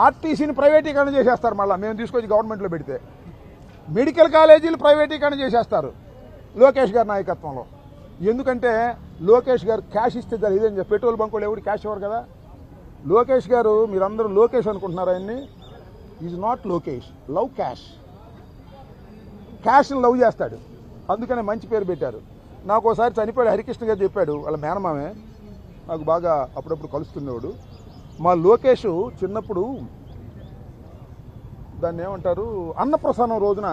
ఆర్టీసీని ప్రైవేటీకరణ చేసేస్తారు. మళ్ళీ మేము తీసుకొచ్చి గవర్నమెంట్లో పెడితే మెడికల్ కాలేజీలు ప్రైవేటీకరణ చేసేస్తారు లోకేష్ గారి నాయకత్వంలో. ఎందుకంటే లోకేష్ గారు క్యాష్ ఇస్తే ఇదేం పెట్రోల్ బంకులు ఎవరు క్యాష్ ఇవ్వరు కదా. లోకేష్ గారు మీరందరూ లోకేష్ అనుకుంటున్నారు, ఆయన్ని is not Lokesh, love cash. క్యాష్ని లవ్ చేస్తాడు, అందుకనే మంచి పేరు పెట్టారు. నాకు ఒకసారి చనిపోయాడు హరికృష్ణ గారు చెప్పాడు, వాళ్ళ మేనమామే నాకు బాగా అప్పుడప్పుడు కలుస్తుండేవాడు. మా లోకేష్ చిన్నప్పుడు దాన్ని ఏమంటారు, అన్నప్రసాదం రోజున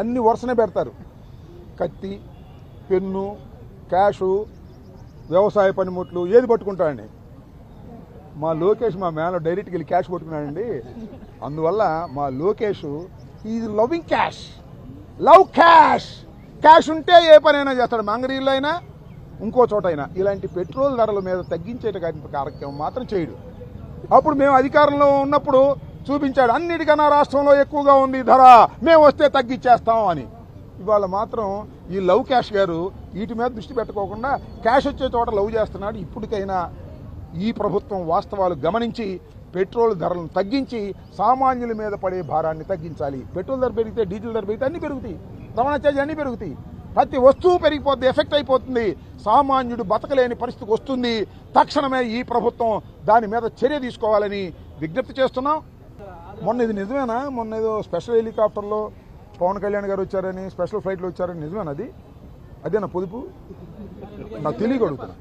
అన్ని వరుసనే పెడతారు, కత్తి, పెన్ను, క్యాషు, వ్యవసాయ పనిముట్లు, ఏది పట్టుకుంటాడండి. మా లోకేష్ మా మేన డైరెక్ట్గా వెళ్ళి క్యాష్ పట్టుకున్నాడండి. అందువల్ల మా Lokesh is loving cash, love cash. Cash ఉంటే ఏ పనైనా చేస్తాడు, మంగరీళ్ళు అయినా ఇంకో చోట అయినా. ఇలాంటి పెట్రోల్ ధరల మీద తగ్గించే కార్యక్రమం మాత్రం చేయడు. అప్పుడు మేము అధికారంలో ఉన్నప్పుడు చూపించాడు, అన్నిటికన్నా రాష్ట్రంలో ఎక్కువగా ఉంది ధర, మేము వస్తే తగ్గించేస్తాం అని. ఇవాళ మాత్రం ఈ లవ్ క్యాష్ గారు వీటి మీద దృష్టి పెట్టుకోకుండా క్యాష్ వచ్చే చోట లవ్ చేస్తున్నాడు. ఇప్పటికైనా ఈ ప్రభుత్వం వాస్తవాలు గమనించి పెట్రోల్ ధరలను తగ్గించి సామాన్యుల మీద పడే భారాన్ని తగ్గించాలి. పెట్రోల్ ధర పెరిగితే డీజిల్ ధర పెరిగితే అన్నీ పెరుగుతాయి, రవాణా ఛార్జీ అన్నీ పెరుగుతాయి, ప్రతి వస్తువు పెరిగిపోద్ది, ఎఫెక్ట్ అయిపోతుంది, సామాన్యుడు బతకలేని పరిస్థితికి వస్తుంది. తక్షణమే ఈ ప్రభుత్వం దాని మీద చర్య తీసుకోవాలని విజ్ఞప్తి చేస్తున్నాం. మొన్న ఇది నిజమేనా? మొన్న ఏదో స్పెషల్ హెలికాప్టర్లో పవన్ కళ్యాణ్ గారు వచ్చారని, స్పెషల్ ఫ్లైట్లో వచ్చారని నిజమేనా? అదేనా పొదుపు? నాకు తెలియగలుగుతున్నా.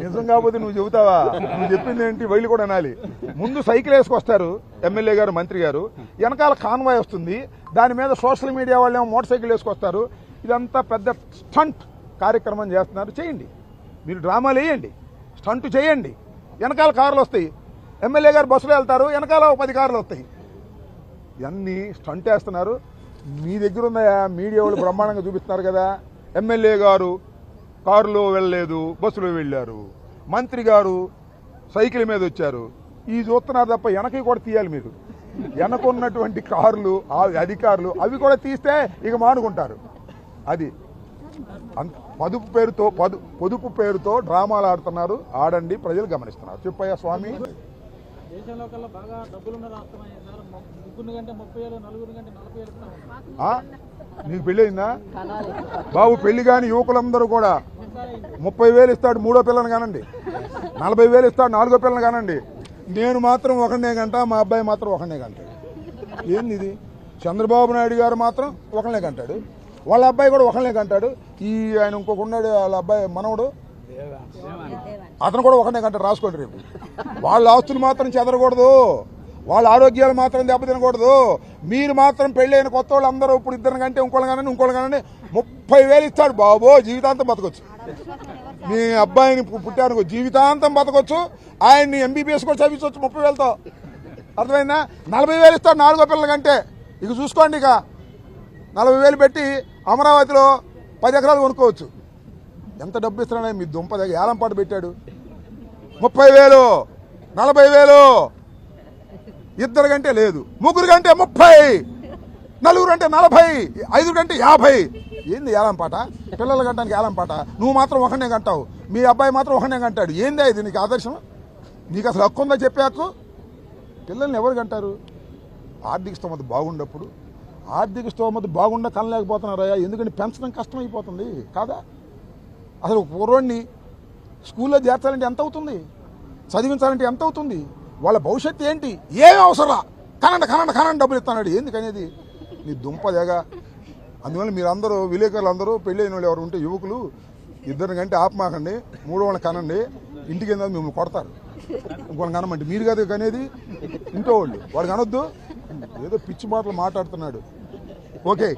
నిజం కాకపోతే నువ్వు చెబుతావా? నువ్వు చెప్పింది ఏంటి? వైలు కూడా అనాలి. ముందు సైకిల్ వేసుకొస్తారు ఎమ్మెల్యే గారు, మంత్రి గారు, వెనకాల కాన్వాయ్ వస్తుంది, దాని మీద సోషల్ మీడియా వాళ్ళేమో మోటార్ సైకిల్ వేసుకొస్తారు. ఇదంతా పెద్ద స్టంట్ కార్యక్రమం చేస్తున్నారు. చేయండి, మీరు డ్రామాలు వేయండి, స్టంట్ చేయండి. వెనకాల కార్లు వస్తాయి, ఎమ్మెల్యే గారు బస్సులో వెళ్తారు, వెనకాల 10 కార్లు వస్తాయి. ఇవన్నీ స్టంట్ వేస్తున్నారు. మీ దగ్గర ఉన్నాయా? మీడియా వాళ్ళు బ్రహ్మాండంగా చూపిస్తున్నారు కదా. ఎమ్మెల్యే గారు కారులో వెళ్ళలేదు, బస్సులో వెళ్ళారు, మంత్రి గారు సైకిల్ మీద వచ్చారు. ఈ చూస్తున్నారు తప్ప వెనక కూడా తీయాలి మీరు. వెనకున్నటువంటి కార్లు, అధికారులు అవి కూడా తీస్తే ఇక మానుకుంటారు. అది పొదుపు పేరుతో డ్రామాలు ఆడుతున్నారు. ఆడండి, ప్రజలు గమనిస్తున్నారు. చెప్పయ్యా స్వామి. దేశంలో కల్లా బాగా డబ్బులున్న రాష్ట్రం అయ్యింది సార్. ముగ్గురు కంటే 30,000, నలుగురు కంటే 40,000 నీకు పెళ్ళి అయిందా బాబు? పెళ్లి కాని యువకులందరూ కూడా 30,000 ఇస్తాడు మూడో పిల్లని కానండి, 40,000 ఇస్తాడు నాలుగో పిల్లని కానండి. నేను మాత్రం ఒకనే గంట, మా అబ్బాయి మాత్రం ఒకనే గంటాడు. ఏంది ఇది? చంద్రబాబు నాయుడు గారు మాత్రం ఒకనే గంటాడు, వాళ్ళ అబ్బాయి కూడా ఒకనే గంటాడు. ఆయన ఇంకొక ఉన్నాడు, వాళ్ళ అబ్బాయి మనవడు, అతను కూడా ఒకనే గంట. రాసుకోండి రేపు. వాళ్ళ ఆస్తులు మాత్రం చెదరకూడదు, వాళ్ళ ఆరోగ్యాలు మాత్రం దెబ్బతినకూడదు. మీరు మాత్రం పెళ్ళైన కొత్త వాళ్ళు అందరూ ఇప్పుడు ఇద్దరు కంటే ఇంకోళ్ళు కానండి 30,000 ఇస్తాడు బాబో, జీవితాంతం బతకొచ్చు. మీ అబ్బాయిని పుట్టాను జీవితాంతం బతకొచ్చు, ఆయన్ని MBBS కూడా చదివించవచ్చు 30,000తో. అర్థమైందా? 40,000 ఇస్తాడు నాలుగో పిల్లల కంటే. ఇక చూసుకోండి, ఇక 40,000 పెట్టి అమరావతిలో 10 ఎకరాలు కొనుక్కోవచ్చు. ఎంత డబ్బు ఇస్తున్నాడే మీ దుంప దగ్గర ఏలంపాటు పెట్టాడు. 30,000, 40,000, ఇద్దరు కంటే లేదు, ముగ్గురు కంటే 30, నలుగురు అంటే 40, 5 కంటే 50. ఏంది ఏలంపాట? పిల్లలు గంటానికి ఏలంపాట. నువ్వు మాత్రం ఒకనే గంటావు, మీ అబ్బాయి మాత్రం ఒకనే గంటాడు. ఏందా ఇది? నీకు ఆదర్శం? నీకు అసలు హక్కు ఉందా చెప్పే హక్కు? పిల్లల్ని ఎవరు గంటారు? ఆర్థిక స్తోమత బాగుండప్పుడు. ఆర్థిక స్తోమత బాగుండా కనలేకపోతున్నారయ్యా, ఎందుకంటే పెంచడం కష్టమైపోతుంది కాదా? అసలు పూర్వాన్ని స్కూల్లో చేర్చాలంటే ఎంత అవుతుంది? చదివించాలంటే ఎంత అవుతుంది? వాళ్ళ భవిష్యత్తు ఏంటి? ఏం అవసరం? కనండి డబ్బులు ఇస్తాడు. ఎందుకనేది? నీ దుంపదేగా. అందువల్ల మీరందరూ విలేకరులు అందరూ పెళ్ళైన వాళ్ళు ఎవరు ఉంటే యువకులు, ఇద్దరిని కంటే ఆపమాకండి, మూడో వాళ్ళని కనండి. ఇంటికి ఏందో మిమ్మల్ని కొడతారు. ఇంకోళ్ళని కనమంటే మీరు కాదు కనేది, ఇంట్లో వాళ్ళు. వాడు కనొద్దు, ఏదో పిచ్చి మాటలు మాట్లాడుతున్నాడు. ఓకే.